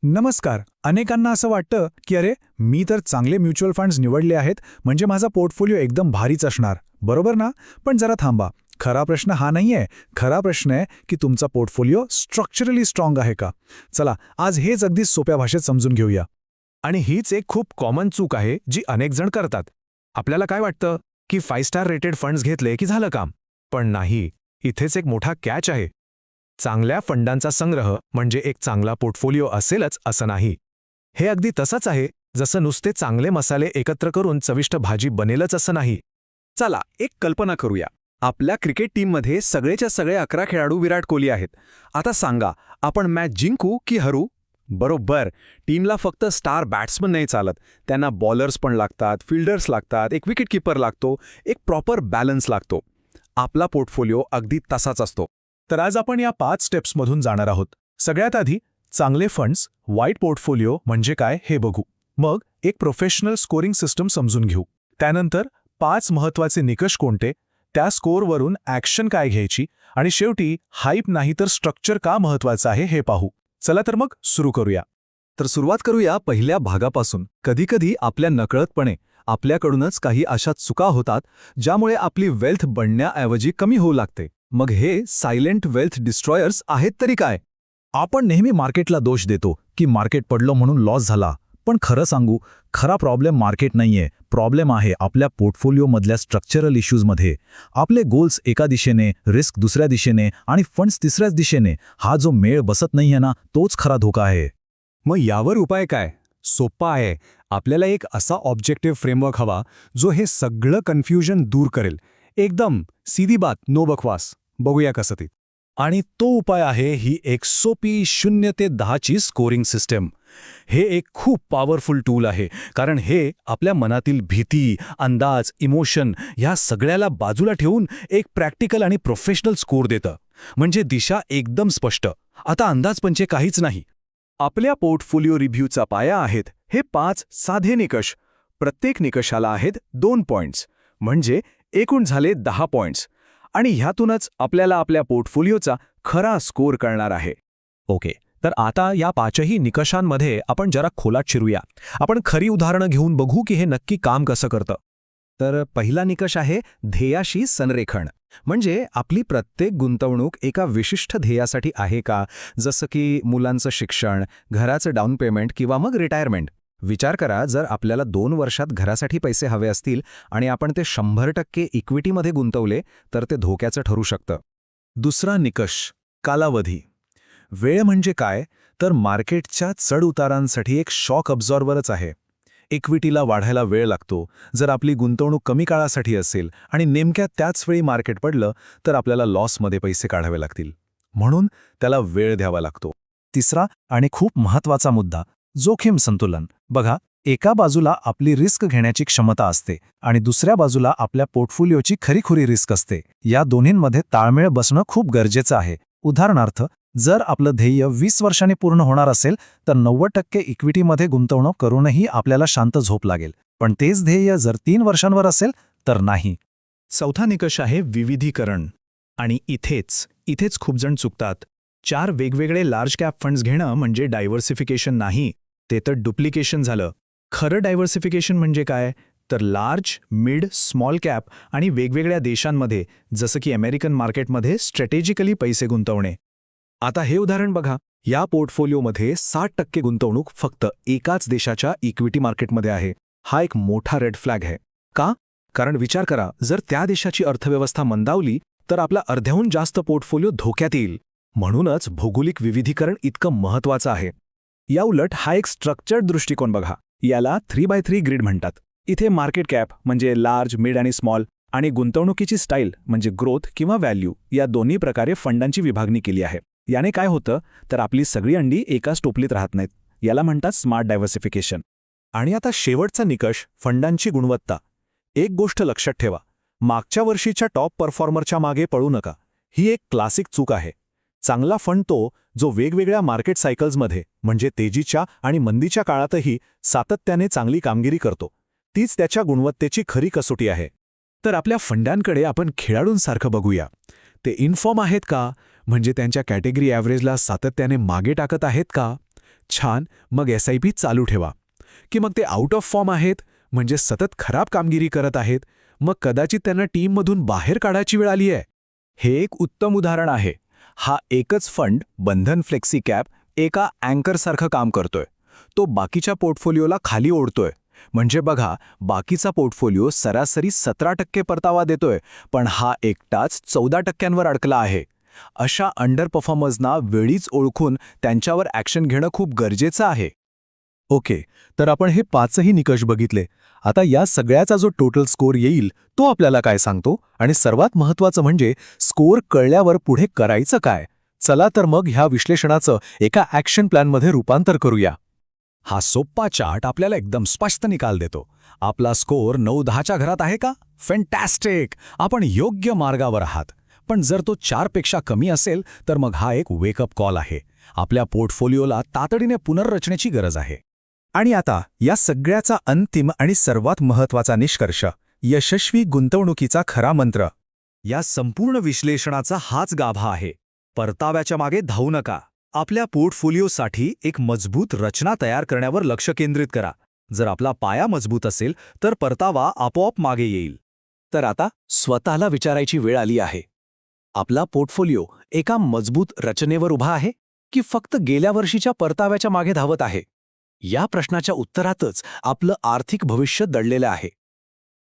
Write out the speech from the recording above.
नमस्कार. अनेकांना असं वाटतं की अरे मी तर चांगले म्युच्युअल फंड्स निवडले आहेत म्हणजे माझा पोर्टफोलिओ एकदम भारीच असणार, बरोबर ना? पण जरा थांबा. खरा प्रश्न हा नाहीये. खरा प्रश्न आहे की तुमचा पोर्टफोलिओ स्ट्रक्चरली स्ट्रॉंग आहे का? चला आज हेच अगदी सोप्या भाषेत समजून घेऊया. आणि हीच एक खूप कॉमन चूक आहे जी अनेक जण करतात. आपल्याला काय वाटतं की 5 स्टार रेटेड फंड्स घेतले की झालं काम. पण नाही, इथेच एक मोठा कॅच आहे. चांगल्या फंडांचा संग्रह म्हणजे एक चांगला पोर्टफोलिओ असेलच असं नाही. हे अगदी तसंच आहे जसं नुसते चांगले मसाले एकत्र करून चविष्ट भाजी बनेलच असं नाही. चला एक कल्पना करूया. आपल्या क्रिकेट टीममध्ये सगळेच्या सगळे 11 खेळाडू विराट कोहली आहेत. आता सांगा, आपण मॅच जिंकू की हरू? बरोबर. टीमला फक्त स्टार बॅट्समन नाही चालत. त्यांना बॉलर्स पण लागतात, फिल्डर्स लागतात, एक विकेटकीपर लागतो, एक प्रॉपर बॅलन्स लागतो. आपला पोर्टफोलिओ अगदी तसाच असतो. तर आज आपण या 5 स्टेप्समधून जाणार आहोत. सगळ्यात आधी चांगले फंड्स, वाईट पोर्टफोलिओ म्हणजे काय हे बघू. मग एक प्रोफेशनल स्कोरिंग सिस्टम समजून घेऊ. त्यानंतर 5 महत्त्वाचे निकष कोणते, त्या स्कोअरवरून ॲक्शन काय घ्यायची आणि शेवटी हाईप नाही तर स्ट्रक्चर का महत्त्वाचं आहे हे पाहू. चला तर मग सुरू करूया. तर सुरुवात करूया पहिल्या भागापासून. कधीकधी आपल्या नकळतपणे आपल्याकडूनच काही अशा चुका होतात ज्यामुळे आपली वेल्थ बनण्याऐवजी कमी होऊ लागते. मग हे सायलेंट वेल्थ डिस्ट्रॉयर्स आहेत तरी काय? आपण नेहमी मार्केटला दोष देतो की मार्केट पडलं म्हणून लॉस झाला. पण खरं सांगू, खरा प्रॉब्लेम मार्केट नाहीये. प्रॉब्लेम आहे आपल्या पोर्टफोलिओमधल्या स्ट्रक्चरल इश्यूजमध्ये. आपले गोल्स एका दिशेने, रिस्क दुसऱ्या दिशेने आणि फंड्स तिसऱ्याच दिशेने. हा जो मेळ बसत नाहीये ना, तोच खरा धोका आहे. मग यावर उपाय काय? सोप्पा आहे. आपल्याला एक असा ऑब्जेक्टिव्ह फ्रेमवर्क हवा जो हे सगळं कन्फ्युजन दूर करेल. एकदम सीधी बात, नो बकवास. बघूया कसं ते. आणि तो उपाय आहे ही एक सोपी 0 ते 10 ची स्कोरिंग सिस्टम. हे एक खूप पॉवरफुल टूल आहे, कारण हे आपल्या मनातील भीती, अंदाज, इमोशन ह्या सगळ्याला बाजूला ठेवून एक प्रॅक्टिकल आणि प्रोफेशनल स्कोर देतं. म्हणजे दिशा एकदम स्पष्ट. आता अंदाजपंचे काहीच नाही. आपल्या पोर्टफोलिओ रिव्ह्यूचा पाया आहेत हे 5 साधे निकष. प्रत्येक निकषाला आहेत 2 पॉइंट्स, म्हणजे एकूण झाले 10 पॉइंट्स. आणि ह्यातूनच आपल्याला आपल्या पोर्टफोलिओचा खरा स्कोर कळणार आहे. ओके, तर आता या 5ही निकषांमध्ये आपण जरा खोलात शिरूया. आपण खरी उदाहरणं घेऊन बघू की हे नक्की काम कसं करतं. तर पहिला निकष आहे ध्येयाशी संरेखन. म्हणजे आपली प्रत्येक गुंतवणूक एका विशिष्ट ध्येयासाठी आहे का, जसं की मुलांचं शिक्षण, घराचं डाऊन पेमेंट किंवा मग रिटायरमेंट. विचार करा, जर आपल्याला 2 वर्षात घरासाठी पैसे हवे असतील आणि आपण ते 100% इक्विटीमध्ये गुंतवले तर ते धोक्याचं ठरू शकतं. दुसरा निकष कालावधी. वेळ म्हणजे काय, तर मार्केटच्या चढउतारांसाठी एक शॉक अब्झॉर्बरच आहे. इक्विटीला वाढायला वेळ लागतो. जर आपली गुंतवणूक कमी काळासाठी असेल आणि नेमक्या त्याच वेळी मार्केट पडलं तर आपल्याला लॉसमध्ये पैसे काढावे लागतील. म्हणून त्याला वेळ द्यावा लागतो. तिसरा आणि खूप महत्त्वाचा मुद्दा, जोखीम संतुलन. बघा, एका बाजूला आपली रिस्क घेण्याची क्षमता असते आणि दुसऱ्या बाजूला आपल्या पोर्टफोलिओची खरीखुरी रिस्क असते. या दोन्हींमध्ये ताळमेळ बसणं खूप गरजेचं आहे. उदाहरणार्थ, जर आपलं ध्येय 20 वर्षांनी पूर्ण होणार असेल तर 90% इक्विटीमध्ये गुंतवणूक करूनही आपल्याला शांत झोप लागेल. पण तेच ध्येय जर 3 वर्षांवर असेल तर नाही. चौथा निकष आहे विविधीकरण. आणि इथेच खूप जण चुकतात. 4 वेगवेगळे लार्ज कॅप फंड्स घेणं म्हणजे डायव्हर्सिफिकेशन नाही, ते तर डुप्लिकेशन झालं. खरं डायव्हर्सिफिकेशन म्हणजे काय, तर लार्ज, मिड, स्मॉल कॅप आणि वेगवेगळ्या देशांमध्ये, जसं की अमेरिकन मार्केटमध्ये स्ट्रॅटेजिकली पैसे गुंतवणे. आता हे उदाहरण बघा. या पोर्टफोलिओमध्ये 60% गुंतवणूक फक्त एकाच देशाच्या इक्विटी मार्केटमध्ये आहे. हा एक मोठा रेड फ्लॅग आहे. का? कारण विचार करा, जर त्या देशाची अर्थव्यवस्था मंदावली तर आपला अर्ध्याहून जास्त पोर्टफोलिओ धोक्यात येईल. म्हणूनच भौगोलिक विविधीकरण इतकं महत्त्वाचं आहे. या उलट हा एक स्ट्रक्चर्ड दृष्टिकोन बघा. याला 3x3 ग्रिड म्हणतात. इथे मार्केट कॅप म्हणजे लार्ज, मिड आणि स्मॉल आणि गुंतवणुकीची स्टाईल म्हणजे ग्रोथ किंवा व्हॅल्यू या दोन्ही प्रकारे फंडांची विभागणी केली आहे. याने काय होतं, तर आपली सगळी अंडी एकाच टोपलीत राहत नाहीत. याला म्हणतात स्मार्ट डायव्हर्सिफिकेशन. आणि आता शेवटचा निकष, फंडांची गुणवत्ता. एक गोष्ट लक्षात ठेवा, मागच्या वर्षीच्या टॉप परफॉर्मरच्या मागे पळू नका. ही एक क्लासिक चूक आहे. चांगला फंड तो जो वेगवेगळ्या मार्केट सायकल्समध्ये म्हणजे तेजीच्या आणि मंदीच्या काळातही सातत्याने चांगली कामगिरी करतो. तीच त्याच्या गुणवत्तेची खरी कसोटी आहे. तर आपल्या फंडांकडे आपण खेळाडूंसारखं बघूया. ते इनफॉर्म आहेत का, म्हणजे त्यांच्या कॅटेगरी ॲव्हरेजला सातत्याने मागे टाकत आहेत का? छान, मग SIP चालू ठेवा. की मग ते आउट ऑफ फॉर्म आहेत, म्हणजे सतत खराब कामगिरी करत आहेत, मग कदाचित त्यांना टीममधून बाहेर काढायची वेळ आली आहे. हे एक उत्तम उदाहरण आहे. हा एकच फंड, बंधन फ्लेक्सी कॅप, एका अँकरसारखं काम करतोय. तो बाकीच्या पोर्टफोलिओला खाली ओढतोय. म्हणजे बघा, बाकीचा पोर्टफोलिओ सरासरी 17% परतावा देतोय, पण हा एकटाच 14%वर अडकला आहे. अशा अंडर परफॉर्मर्सना वेळीच ओळखून त्यांच्यावर ॲक्शन घेणं खूप गरजेचं आहे. ओके, तर आपण हे 5ही निकष बघितले. आता या सगळ्याचा जो टोटल स्कोर येईल तो आपल्याला काय सांगतो, आणि सर्वात महत्त्वाचं म्हणजे स्कोर कळल्यावर पुढे करायचं काय? चला तर मग ह्या विश्लेषणाचं एका ॲक्शन प्लॅनमध्ये रूपांतर करूया. हा सोप्पा चार्ट आपल्याला एकदम स्पष्ट निकाल देतो. आपला स्कोअर 9-10च्या घरात आहे का? फॅन्टॅस्टिक! आपण योग्य मार्गावर आहात. पण जर तो 4पेक्षा कमी असेल तर मग हा एक वेकअप कॉल आहे. आपल्या पोर्टफोलिओला तातडीने पुनर्रचनेची गरज आहे. आणि आता या सगळ्याचा अंतिम आणि सर्वात महत्त्वाचा निष्कर्ष, यशस्वी गुंतवणुकीचा खरा मंत्र. या संपूर्ण विश्लेषणाचा हाच गाभा आहे. परताव्याच्या मागे धावू नका. आपल्या पोर्टफोलिओसाठी एक मजबूत रचना तयार करण्यावर लक्ष केंद्रित करा. जर आपला पाया मजबूत असेल तर परतावा आपोआप मागे येईल. तर आता स्वतःला विचारायची वेळ आली आहे. आपला पोर्टफोलिओ एका मजबूत रचनेवर उभा आहे की फक्त गेल्या वर्षीच्या परताव्याच्या मागे धावत आहे? या प्रश्नाच्या उत्तरातच आपलं आर्थिक भविष्य दडलेलं आहे.